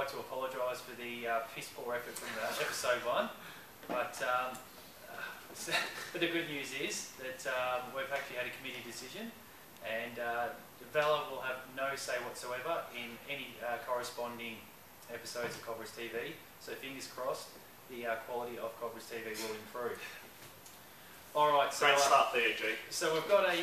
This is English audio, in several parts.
like to apologise for the piss poor effort from episode 1, but the good news is that we've actually had a committee decision, and Vela will have no say whatsoever in any corresponding episodes of Cobras TV. So fingers crossed, the quality of Cobras TV will improve. All right, so great start there, G. So we've got a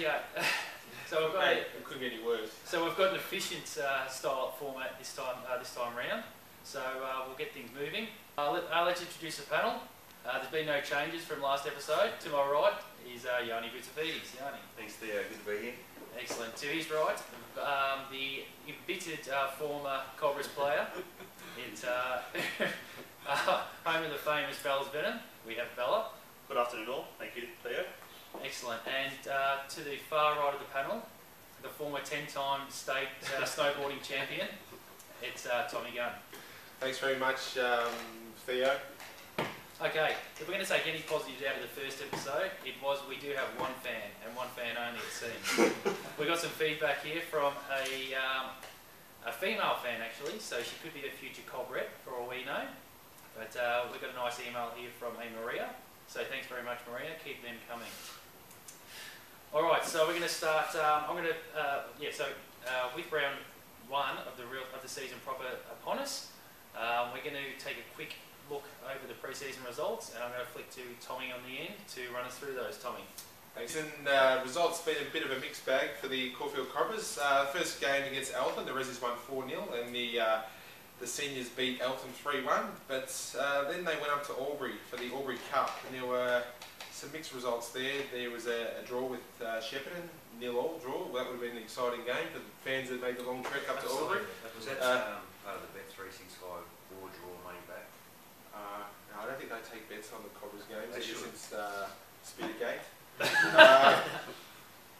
it couldn't get any worse. So we've got an efficient style format this time round. So we'll get things moving. Let's introduce the panel. There's been no changes from last episode. To my right is Yanni Butafidis. Yanni. Thanks, Theo. Good to be here. Excellent. To his right, the embittered former Cobras player. It's home of the famous Vela's Venom. We have Vela. Good afternoon all. Thank you, Theo. Excellent. And to the far right of the panel, the former 10-time state snowboarding champion, it's Tommy Gunn. Thanks very much, Theo. Okay, if we're going to take any positives out of the first episode, it was we do have one fan, and one fan only it seems. We got some feedback here from a female fan actually, so she could be a future Cobret for all we know. But we've got a nice email here from a Maria, so thanks very much Maria, keep them coming. Alright, so we're going to start, with round 1 of the season proper upon us, we're going to take a quick look over the pre-season results, and I'm going to flick to Tommy on the end to run us through those. Tommy. Thanks. And results been a bit of a mixed bag for the Caulfield Cobras. First game against Elton, the Resis won 4-0, and the seniors beat Elton 3-1. But then they went up to Albury for the Albury Cup, and there were some mixed results there. There was a draw with Shepparton, 0-0 draw. Well, that would have been an exciting game for the fans that made the long trek up to Albury. Was that part of the Bet365 war draw money back? No, I don't think they take bets on the Cobras games ever since Spittergate.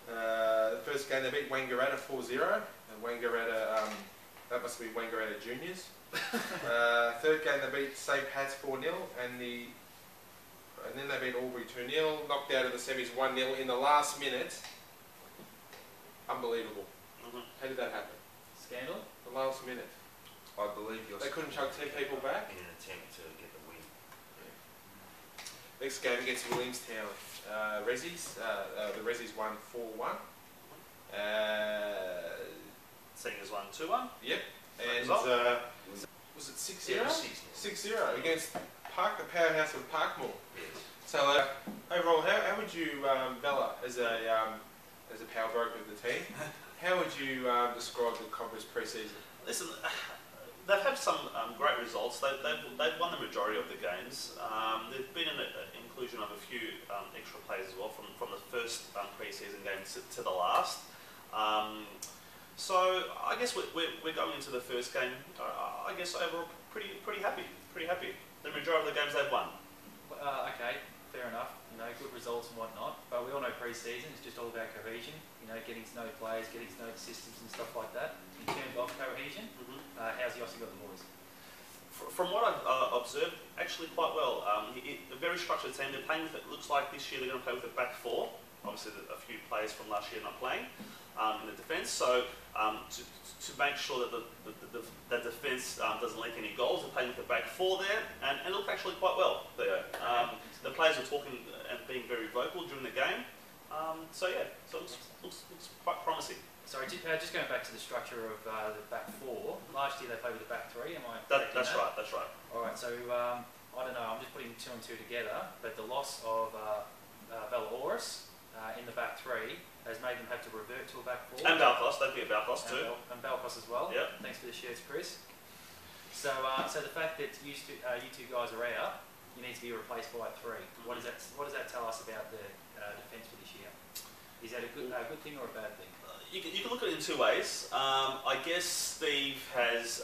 The first game they beat Wangaratta 4-0, and Wangaratta, that must be Wangaratta Juniors. Third game they beat St Pat's 4-0, and then they beat Albury 2-0, knocked out of the semis 1-0 in the last minute. Unbelievable. How did that happen? Scandal? The last minute. I believe they couldn't chuck 10 people back? In an attempt to get the win. Yeah. Next game against Williamstown. Resis, the Resis won 4-1. Seniors won 2-1. Yep. And was it 6-0? 6-0 against Park, the powerhouse of Parkmore. Yes. So overall, how would you, Vela, as a power broker of the team, how would you describe the Cobras pre-season? Listen, they've had some great results. They've won the majority of the games. There's been an inclusion of a few extra players as well from the first pre-season game to the last. So I guess we're going into the first game. I guess overall pretty happy. The majority of the games they've won. Okay, fair enough. You know, good results and whatnot. But we all know pre-season is just all about cohesion. You know, getting to know players, getting to know the systems and stuff like that. In terms of cohesion, how's Yossi got the boys? From what I've observed, actually quite well. A very structured team. They're playing with it. Looks like this year they're going to play with a back 4. Obviously, a few players from last year not playing in the defence. So to make sure that the defence doesn't leak any goals, they're playing with a back 4 there, and it looked actually quite well. The players were talking and being very vocal during the game. So it looks quite promising. Sorry, just going back to the structure of the back 4. Last year they played with the back 3. Am I? That's right. All right. So I don't know. I'm just putting 2 and 2 together. But the loss of Vela Oris in the back 3 has made them have to revert to a back 4. And Balcos, they'd be a Balcos too. And Balcos as well. Yep. Thanks for the shirts, Chris. So the fact that you two guys are out, you need to be replaced by a 3. What does that tell us about the defence for this year? Is that a good thing or a bad thing? You can look at it in 2 ways. I guess Steve has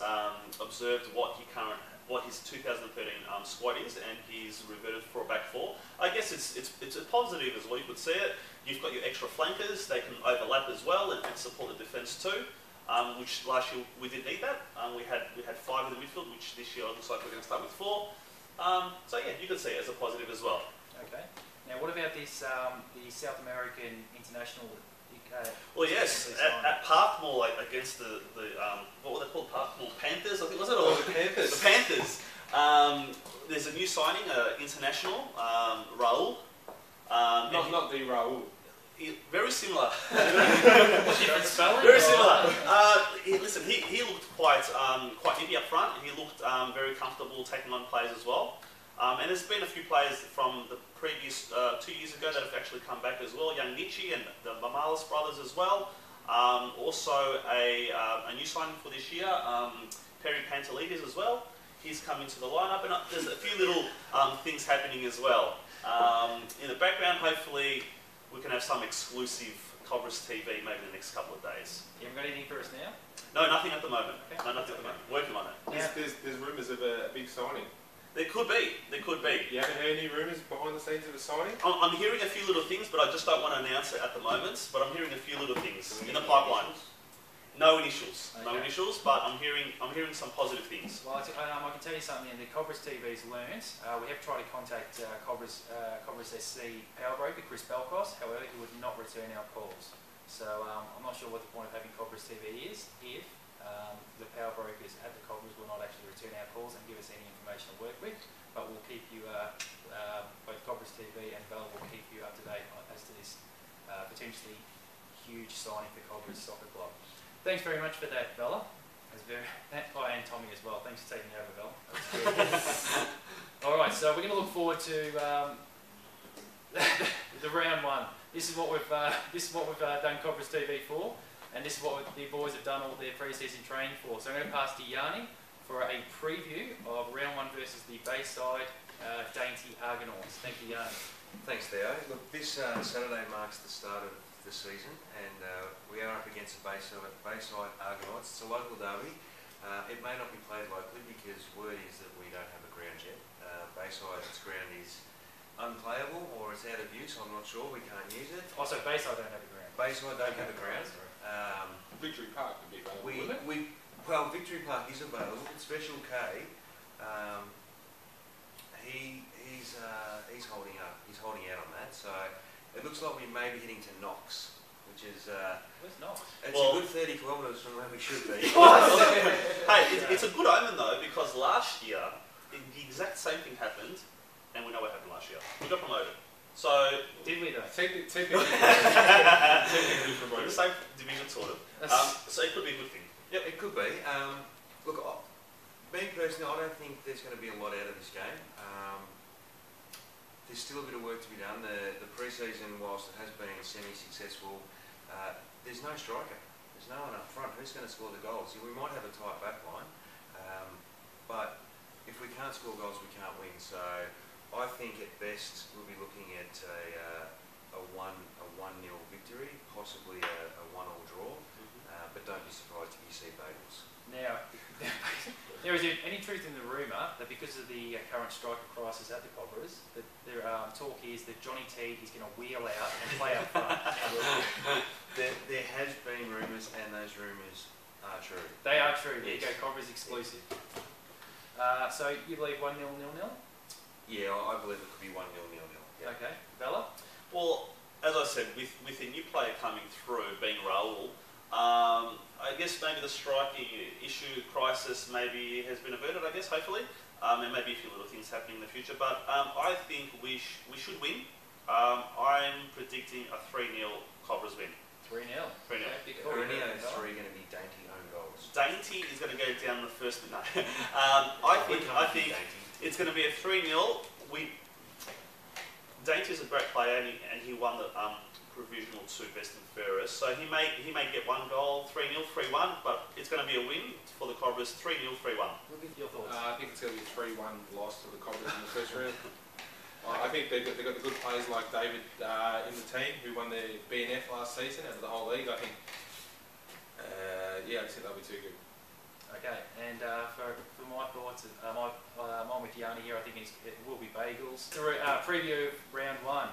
observed what his 2013 squad is, and he's reverted for a back 4. I guess it's a positive as well. You could see it. You've got your extra flankers; they can overlap as well and support the defence too. Which last year we didn't need that. We had 5 in the midfield, which this year it looks like we're going to start with 4. So yeah, you could see it as a positive as well. Okay. Now, what about this the South American international Well, yes, at Parkmore, like against the what were they called? Parkmore Panthers, I think, was it? Or the Panthers. The Panthers. There's a new signing, international, Raul. Not the Raul. Very similar. Different spelling? Very similar. Listen, he looked quite nippy up front. He looked very comfortable taking on players as well. And there's been a few players from the previous 2 years ago that have actually come back as well. Young Nietzsche and the Mamalis brothers as well. Also a new signing for this year, Perry Pantelides as well. He's come into the lineup, and there's a few little things happening as well. In the background, hopefully, we can have some exclusive Cobras TV maybe in the next couple of days. You haven't got anything for us now? No, nothing at the moment. Okay. No, nothing at the moment. Working on it. There's rumours of a big signing. There could be. There could be. You haven't heard any rumours behind the scenes of a signing? I'm hearing a few little things, but I just don't want to announce it at the moment. But I'm hearing a few little things in the pipeline. No initials. Okay. No initials, but I'm hearing some positive things. Well, I can tell you something. The Cobras TV's learned. We have tried to contact Cobras SC power broker Chris Belcross. However, he would not return our calls. So I'm not sure what the point of having Cobras TV is if the power brokers at the Cobras will not actually return our calls and give us any information to work with. But we'll keep you both Cobras TV and Vela will keep you up to date as to this potentially huge signing for Cobras Soccer Club. Thanks very much for that, Vela. And Tommy as well. Thanks for taking over, Vela. All right, so we're going to look forward to the round one. This is what we've done Cobras TV for, and this is what the boys have done all their pre-season training for. So I'm going to pass to Yanni for a preview of round one versus the Bayside Dainty Argonauts. Thank you, Yanni. Thanks, Theo. Look, this Saturday marks the start of the season, and we are up against the Bayside Argonauts. It's a local derby. It may not be played locally because word is that we don't have a ground yet. Bayside's ground is unplayable or it's out of use. I'm not sure. We can't use it. Also, Bayside don't have a ground. Bayside don't have a ground. Victory Park would be available. Well, Victory Park is available. But Special K, he's holding up. He's holding out on that. So it looks like we may be heading to Knox, which is where's Knox? It's a good 30 kilometres from where we should be. Hey, it's a good omen though, because last year the exact same thing happened, and we know what happened last year. We got promoted. So did we though? Technically promoted. The same division sort of. So it could be a good thing. Yep, it could be. Look, me personally, I don't think there's going to be a lot out of this game. There's still a bit of work to be done. The pre-season, whilst it has been semi-successful, there's no striker. There's no one up front. Who's going to score the goals? We might have a tight back line, but if we can't score goals, we can't win. So I think at best we'll be looking at a 1-0 victory, possibly a 1-1 draw. But don't be surprised if you see bagels. Now, there is any truth in the rumour that because of the current striker crisis at the Cobras, that their talk is that Johnny T is going to wheel out and play up front. There has been rumours, and those rumours are true. They are true. There Yes. you go, Cobras exclusive. So you believe 1-0, 0-0? Yeah, I believe it could be 1-0, 0-0. Yeah. Okay, Vela? Well, as I said, with a new player coming through, being Raul, I guess maybe the striking issue, crisis, maybe has been averted, I guess, hopefully. And maybe a few little things happening in the future. But I think we should win. I'm predicting a 3-0 Cobras win. 3-0. 3-0. Are any of those three going to be Dainty own goals? Dainty is going to go down the first minute. I think it's going to be a 3-0. Dainty is a great player, and he won the provisional 2 best and fairest. So he may get 1 goal, 3-0, 3-1, but it's going to be a win for the Cobras, 3-0, 3-1. What are your thoughts? I think it's going to be a 3-1 loss to the Cobras in the first round. I think they've got the good players like David in the team who won the BNF last season out of the whole league. I think, I just think they'll be too good. Okay, and for my thoughts, I'm with Yanni here. I think it will be bagels. Preview of round 1.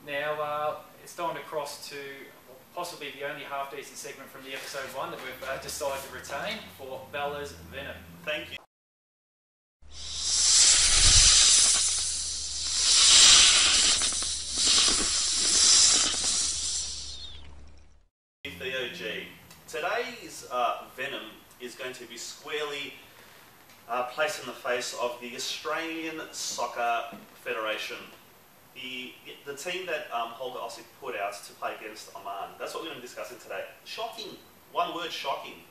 Now it's time to cross to possibly the only half-decent segment from the episode 1 that we've decided to retain for Vela's Venom. Thank you. going to be squarely placed in the face of the Australian Soccer Federation. The team that Holger Ossick put out to play against Oman. That's what we're going to be discussing today. Shocking. One word, shocking.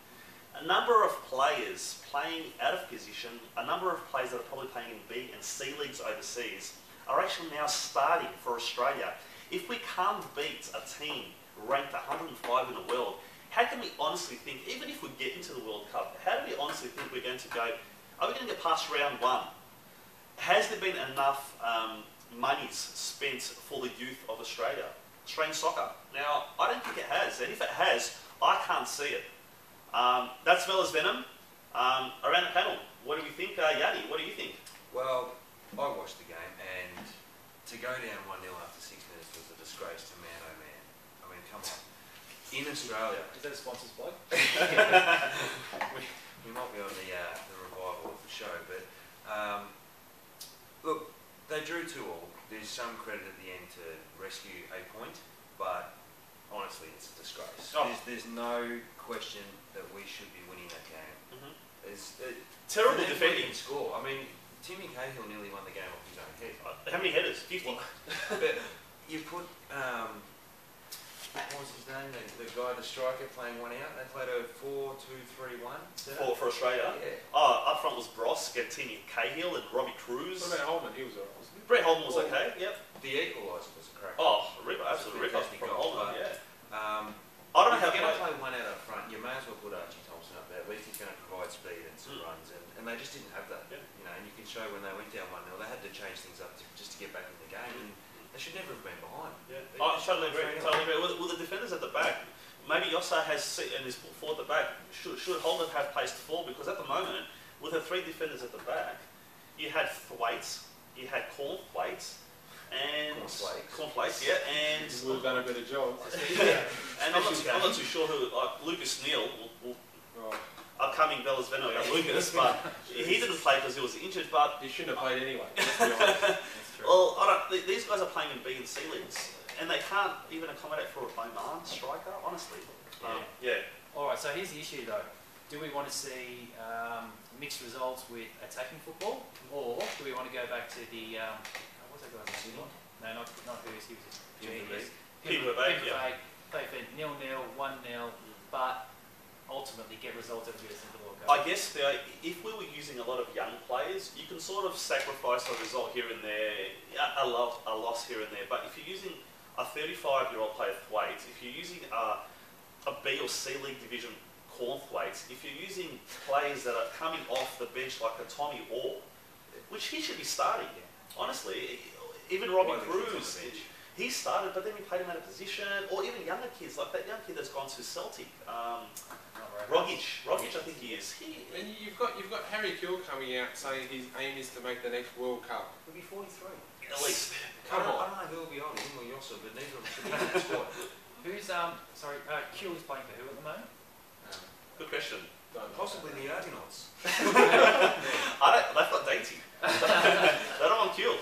A number of players playing out of position, a number of players that are probably playing in B and C leagues overseas, are actually now starting for Australia. If we can't beat a team ranked 105 in the world, how can we honestly think, even if we get into the World Cup, how do we honestly think we're going to go, are we going to get past round one? Has there been enough monies spent for the youth of Australia, Australian soccer? Now, I don't think it has, and if it has, I can't see it. That's Vela's Venom. Around the panel, what do we think? Yanni, what do you think? Well, I watched the game, and to go down 1-0 after 6 minutes was a disgrace to man oh man. I mean, come on. In Australia... Is that a sponsor's plug? we might be on the revival of the show, but look, they drew 2-2. There's some credit at the end to rescue a point, but honestly, it's a disgrace. Oh. There's no question that we should be winning that game. It's terrible defending. Score. I mean, Timmy Cahill nearly won the game off his own head. How many headers? 50. But you put what was his name? The guy, the striker, playing one out. They played a 4-2-3-1. For Australia? Yeah. Oh, up front was Bross, Timmy Cahill and Robbie Cruz. What about Holman? He was alright, wasn't he? Brett Holman was okay, yep. The equaliser was a crack. Oh, absolutely ripper from goal, Holman, yeah. I don't know how you're going to play one out up front, you may as well put Archie Thompson up there. At least he's going to provide speed and some runs, and they just didn't have that. Yeah. You know, and you can show when they went down 1-0, they had to change things up just to get back in the game, and they should never have been behind. Yeah. I totally agree. With the defenders at the back, maybe Yossa has and is put forward at the back. Should Holden have placed 4? Because at the moment, with the 3 defenders at the back, you had Thwaites, you had Cornflakes, and Cornflakes, yeah, and we've done a better job. Yeah. And I'm not too sure who, like Lucas Neal, upcoming Vela's Venom about Lucas, but he didn't play because he was injured. But he shouldn't have played anyway. Let's be honest. Well, these guys are playing in B and C leagues, and they can't even accommodate for a Oman striker, honestly. Yeah. All right. So here's the issue, though. Do we want to see mixed results with attacking football, or do we want to go back to the what's that guy's name? No, not who's. He was a genius. People Play for 0-0, 1-0, but ultimately get results that get us into the World Cup. I guess if we were using a lot of young players, you can sort of sacrifice a result here and there, a loss here and there. But if you're using a 35-year-old player Thwaites, if you're using a B or C League division Cornflakes, if you're using players that are coming off the bench like a Tommy Orr, which he should be starting, honestly, even Robbie Cruz, he started, but then we played him out of position, or even younger kids, like that young kid that's gone to Celtic, Rogic, I think he is. And you've got Harry Kill coming out saying his aim is to make the next World Cup. He'll be 43. At least. Come on. I don't know who will be on him or Yossa, but neither of them should be in the squad. Who's Q is playing for who at the moment? Good question. Possibly the Argonauts. They've got dainty. They don't want Kiel.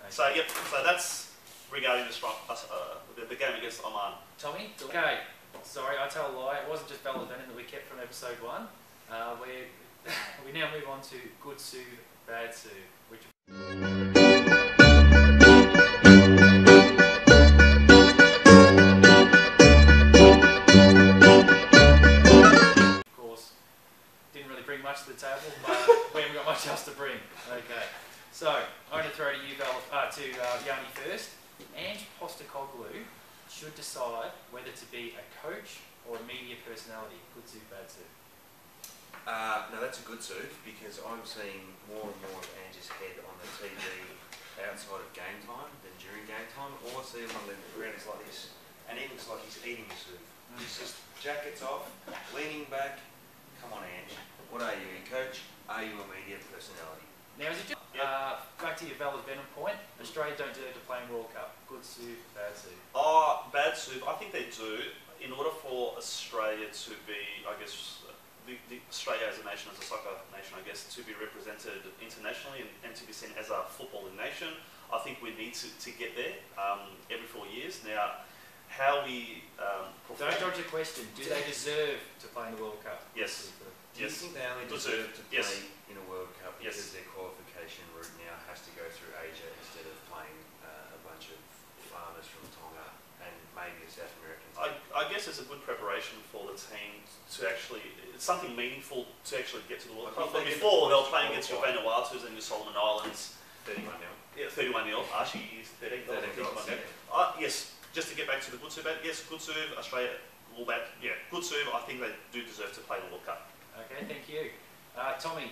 So yep. So that's regarding the game against Oman. Tommy. Okay. Sorry, I tell a lie. It wasn't just Vela Venom that we kept from episode 1. We now move on to Good Souv, Bad Souv, which. Bring much to the table, but we haven't got much else to bring. Okay, so I'm going to throw to you, Yanni first. Ange Postecoglou should decide whether to be a coach or a media personality. Good Souv, Bad Souv. No, that's a good Souv because I'm seeing more and more of Ange's head on the TV outside of game time than during game time. All I see him on the ground is like this, and it looks like he's eating the Souv. He's just jackets off, leaning back. Come on, Ange. What are you, a coach? Are you a media personality? Now, is it just, back to your Vela Venom point, Australia don't deserve to play in World Cup. Good Souv, Bad Souv. Bad Souv, I think they do. In order for Australia to be, I guess, Australia as a nation, as a soccer nation, I guess, to be represented internationally and to be seen as a footballing nation, I think we need to get there every 4 years. Now, how we perform. Don't dodge the question. Do they deserve to play in the World Cup? Yes. Do you think they only deserve to play in a World Cup because their qualification route now has to go through Asia instead of playing a bunch of farmers from Tonga and maybe a South American team? I guess it's a good preparation for the team to actually, it's something meaningful to actually get to the World Cup. Before, they were playing against your Vanuatu's and your Solomon Islands. 31-0. Yeah, 31-0. Actually, 13 goals. Yes, just to get back to the good serve, yes, good serve, Australia, all that, yeah, good serve, I think they do deserve to play the World Cup. Okay, thank you. Tommy,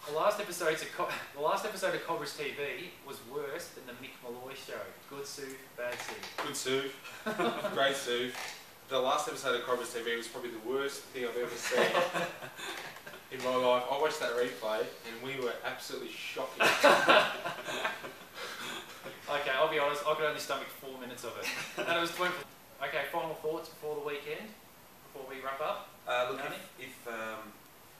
the last episode of Cobras TV was worse than the Mick Malloy show. Good Souv, Bad Souv. Good Souv. Great Souv. The last episode of Cobras TV was probably the worst thing I've ever seen in my life. I watched that replay and we were absolutely shocking. Okay, I'll be honest, I could only stomach 4 minutes of it. And it was 20. Okay, final thoughts before the weekend, before we wrap up? Look,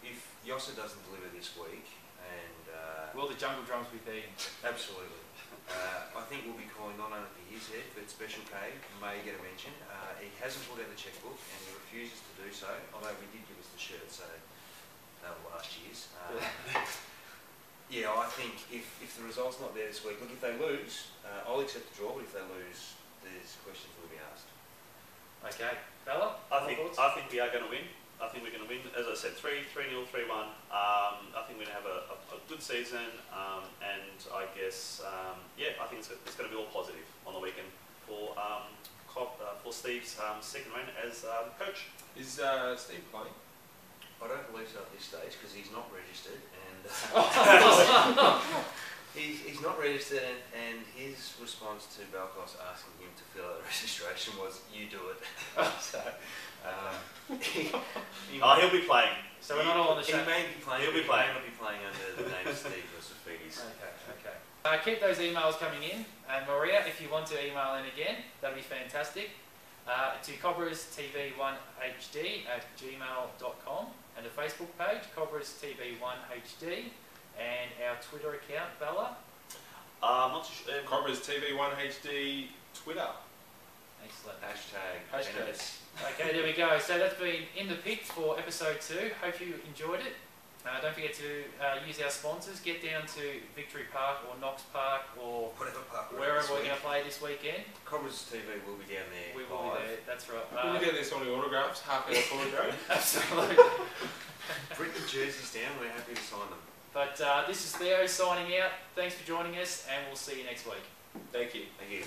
if Yossa doesn't deliver this week, and will the Jungle Drums be beaten? Absolutely. I think we'll be calling not only for his head, but Special K may get a mention. He hasn't pulled out the chequebook and he refuses to do so, although we did give us the shirt, so that was last year's. Yeah, I think if the result's not there this week, look, if they lose, I'll accept the draw, but if they lose, there's questions will be asked. Okay. Vela? I think we are going to win. I think we're going to win. As I said, 3-0, 3-1. I think we're going to have a good season, and I guess, yeah, I think it's going to be all positive on the weekend for Steve's second reign as coach. Is Steve playing? I don't believe so at this stage because he's not registered, and he's not registered, and his response to Balkos asking him to fill out the registration was, "You do it." So he'll be playing. So we're not all on the show. He may be playing. He'll be playing. He may not be playing under the name of Steve Josephidis. Okay. Keep those emails coming in, and Maria, if you want to email in again, that'd be fantastic. To Cobras TV 1HD at gmail.com, and the Facebook page Cobras TV 1HD, and our Twitter account, Vela. Not too sure. Cobras TV 1HD Twitter. Excellent. Hashtag. Okay, there we go. So that's been In the Pit for episode 2. Hope you enjoyed it. Don't forget to use our sponsors. Get down to Victory Park or Knox Park or Whatever park wherever we're going to play this weekend. Cobras TV will be down there. We will be there, that's right. We'll be down there signing autographs, half hour autograph. Absolutely. Bring the jerseys down, we're happy to sign them. But this is Theo signing out. Thanks for joining us, and we'll see you next week. Thank you. Thank you.